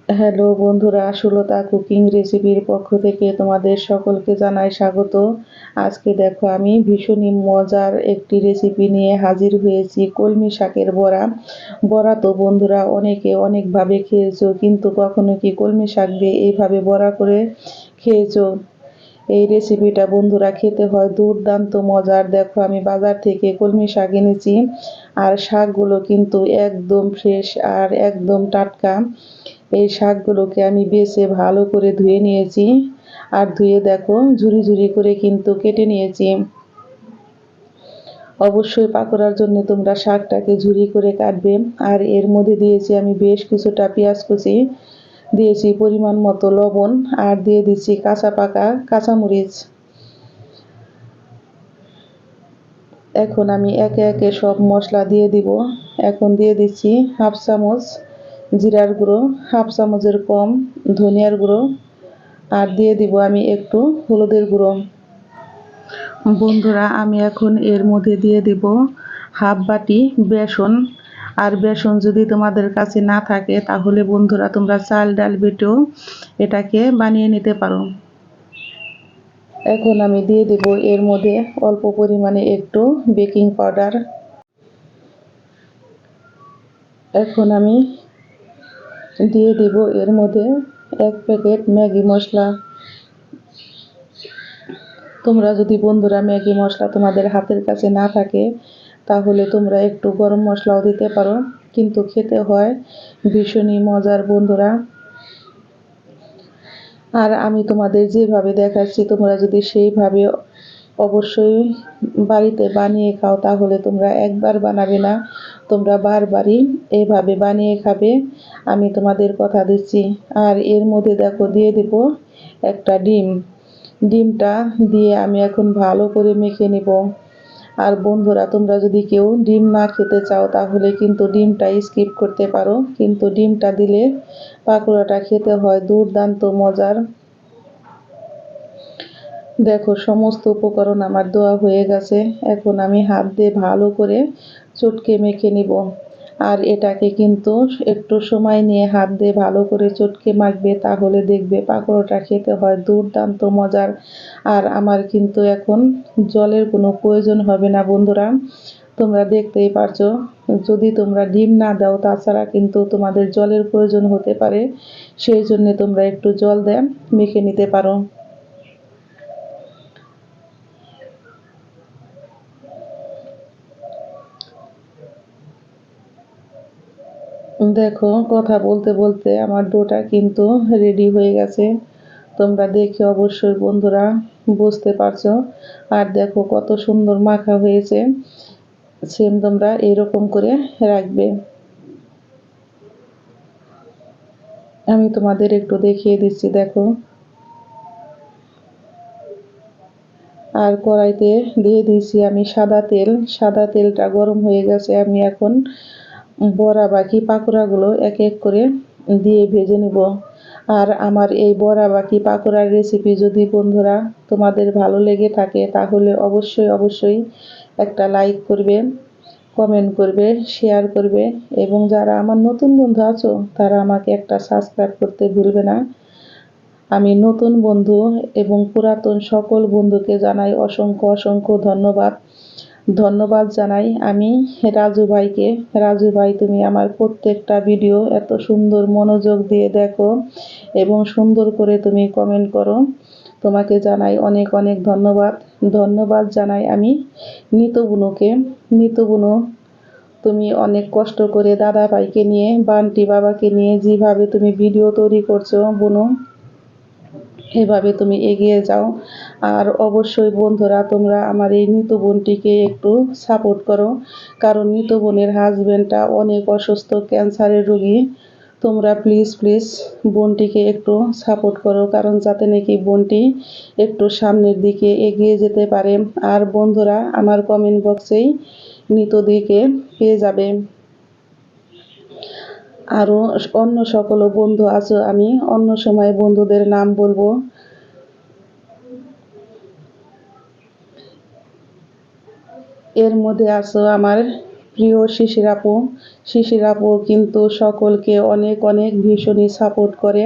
Hello বন্ধুরা, Sulata cooking রেসিপির পক্ষ থেকে তোমাদের সকলকে জানাই স্বাগত। আজকে দেখো আমি ভীষণই মজার একটি রেসিপি নিয়ে হাজির হয়েছি, কলমি শাকের বড়া। বড়া তো বন্ধুরা অনেকে অনেকভাবে খেয়েছো, কিন্তু কখনো কি কলমি শাক দিয়ে এইভাবে বড়া করে খেয়েছো? এই রেসিপিটা বন্ধুরা খেতে হয় দুর্দান্ত মজার। দেখো আমি বাজার থেকে কলমি শাক এনেছি, আর শাকগুলো কিন্তু একদম ফ্রেশ আর একদম টাটকা। এই শাকগুলোকে আমি বেছে ভালো করে ধুয়ে নিয়েছি, আর ধুয়ে দেখো ঝুরি ঝুরি করে কিন্তু কেটে নিয়েছি। অবশ্যই পাকোড়ার জন্য তোমরা শাকটাকে ঝুরি করে কাটবে। আর এর মধ্যে দিয়েছি আমি বেশ কিছুটা পেঁয়াজ কুচি, দিয়েছি পরিমাণ মতো লবণ, আর দিয়ে দিচ্ছি কাঁচা পাকা কাঁচামরিচ। এখন আমি একে একে সব মশলা দিয়ে দিব। এখন দিয়ে দিচ্ছি হাফ চামচ জিরার গুঁড়ো, হাফ চামচের কম ধনিয়ার গুঁড়ো, আর দিয়ে দিব আমি একটু হলুদের গুঁড়ো। বন্ধুরা আমি এখন এর মধ্যে দিয়ে দেব হাফ বাটি বেসন। আর বেসন যদি তোমাদের কাছে না থাকে তাহলে বন্ধুরা তোমরা চাল ডাল বেটেও এটাকে বানিয়ে নিতে পারো। এখন আমি দিয়ে দেব এর মধ্যে অল্প পরিমাণে একটু বেকিং পাউডার। এখন আমি দিয়ে দেব এর মধ্যে 1 প্যাকেট ম্যাগি মশলা। তোমরা যদি বন্ধুরা ম্যাগি মশলা তোমাদের হাতের কাছে না থাকে তাহলে তোমরা একটু গরম মশলাও দিতে পারো, কিন্তু খেতে হয় ভীষণই মজার বন্ধুরা। আর আমি তোমাদের যেভাবে দেখাচ্ছি তোমরা যদি সেইভাবে অবশ্যই বাড়িতে বানিয়ে খাও তাহলে তোমরা একবার বানাবে না, তোমরা বারবারই এইভাবে বানিয়ে খাবে, আমি তোমাদের কথা দিচ্ছি। আর এর মধ্যে দেখো দিয়ে দেব একটা ডিম। ডিমটা দিয়ে আমি এখন ভালো করে মেখে নিব। আর বন্ধুরা তোমরা যদি কেউ ডিম না খেতে চাও তাহলে কিন্তু ডিমটা স্কিপ করতে পারো, কিন্তু ডিমটা দিলে পাকোড়াটা খেতে হয় দুর্দান্ত মজার। দেখো সমস্ত উপকরণ আমার দেওয়া হয়ে গেছে। এখন আমি হাত দিয়ে ভালো করে চটকে মেখে নিব। আর এটাকে কিন্তু একটু সময় নিয়ে হাত দিয়ে ভালো করে চটকে মাখবে, তাহলে দেখবে পাকোড়াটা খেতে হয় দুর্দান্ত মজার। আর আমার কিন্তু এখন জলের কোনো প্রয়োজন হবে না বন্ধুরা, তোমরা দেখতেই পারছো। যদি তোমরা ডিম না দাও তাছাড়া কিন্তু তোমাদের জলের প্রয়োজন হতে পারে, সেই জন্য তোমরা একটু জল দিয়ে মেখে নিতে পারো। দেখো কথা বলতে বলতে আমার ডোটা কিন্তু রেডি হয়ে গেছে। তোমরা দেখে অবশ্যই বন্ধুরা বুঝতে পারছো। আর দেখো কত সুন্দর মাখা হয়েছে। সেম তোমরা এরকম করে রাখবে। আমি তোমাদের একটু দেখিয়ে দিচ্ছি দেখো। আর কড়াইতে দিয়ে দিয়েছি আমি সাদা তেল। সাদা তেলটা গরম হয়ে গেছে, আমি এখন বড়া বাকি পাকোড়াগুলো এক এক করে দিয়ে ভেজে নেব। আর আমার এই বড়া বাকি পাকোড়ার রেসিপি যদি বন্ধুরা তোমাদের ভালো লেগে থাকে তাহলে অবশ্যই অবশ্যই একটা লাইক করবে, কমেন্ট করবে, শেয়ার করবে, এবং যারা আমার নতুন বন্ধু আছো তারা আমাকে একটা সাবস্ক্রাইব করতে ভুলবে না। আমি নতুন বন্ধু এবং পুরাতন সকল বন্ধুকে জানাই অসংখ্য অসংখ্য ধন্যবাদ। ধন্যবাদ জানাই আমি রাজু ভাইকে। রাজু ভাই তুমি আমার প্রত্যেকটা ভিডিও এত সুন্দর মনোযোগ দিয়ে দেখো এবং সুন্দর করে তুমি কমেন্ট করো, তোমাকে জানাই অনেক অনেক ধন্যবাদ। ধন্যবাদ জানাই আমি নিতু বুনুকে। নিতু বুনু তুমি অনেক কষ্ট করে দাদা ভাইকে নিয়ে বান্টি বাবাকে নিয়ে যেভাবে তুমি ভিডিও তৈরি করছো বুনু, এভাবে তুমি এগিয়ে যাও। আর অবশ্যই বন্ধুরা তোমরা আমার এই নিতু বোনটিকে একটু সাপোর্ট করো, কারণ নিতু বোনের হাজবেন্ডটা অনেক অসুস্থ, ক্যান্সারের রোগী। তোমরা প্লিজ প্লিজ বোনটিকে একটু সাপোর্ট করো, কারণ যাতে নাকি বোনটি একটু সামনের দিকে এগিয়ে যেতে পারে। আর বন্ধুরা আমার কমেন্ট বক্সেই নিতুদিকে পেয়ে যাবে। আরও অন্য সকল বন্ধু আছো, আমি অন্য সময় বন্ধুদের নাম বলবো। এর মধ্যে আছো আমার প্রিয় শিশির আপু কিন্তু সকলকে অনেক অনেক ভীষণই সাপোর্ট করে।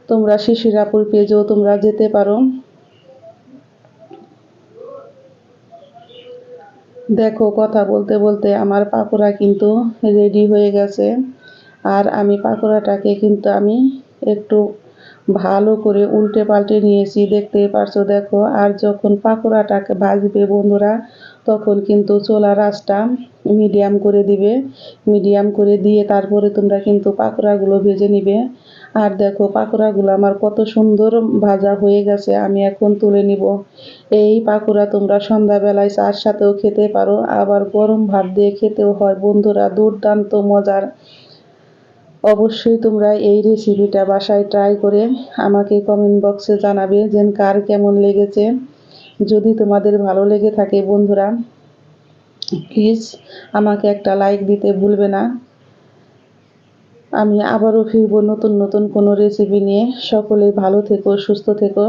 তোমরা শিশির আপুর পেজেও তোমরা যেতে পারো। দেখো, কথা বলতে বলতে আমার পাকোড়া কিন্তু রেডি হয়ে গেছে। আর আমি পাকোড়াটাকে কিন্তু আমি একটু ভালো করে উল্টে পাল্টে নিয়েছি, দেখতেই পারছো। দেখো, আর যখন পাকোড়াটাকে ভাজবে বন্ধুরা, তখন কিন্তু চুলার আঁচটা মিডিয়াম করে দিবে। মিডিয়াম করে দিয়ে তারপরে তোমরা কিন্তু পাকোড়াগুলো ভেজে নিবে। আর দেখো, পাকোড়াগুলো আমার কত সুন্দর ভাজা হয়ে গেছে। আমি এখন তুলে নিব। এই পাকোড়া তোমরা সন্ধ্যাবেলায় চার সাথেও খেতে পারো, আবার গরম ভাত দিয়ে খেতেও হয় বন্ধুরা, দুর্দান্ত মজার। অবশ্যই তোমরা এই রেসিপিটা বাসায় ট্রাই করে আমাকে কমেন্ট বক্সে জানাবে যে কার কেমন লেগেছে। যদি তোমাদের ভালো লেগে থাকে বন্ধুরা, প্লিজ আমাকে একটা লাইক দিতে ভুলবে না। আমি আবারও ফিরবো নতুন নতুন কোনো রেসিপি নিয়ে। সকলে ভালো থেকো, সুস্থ থেকো।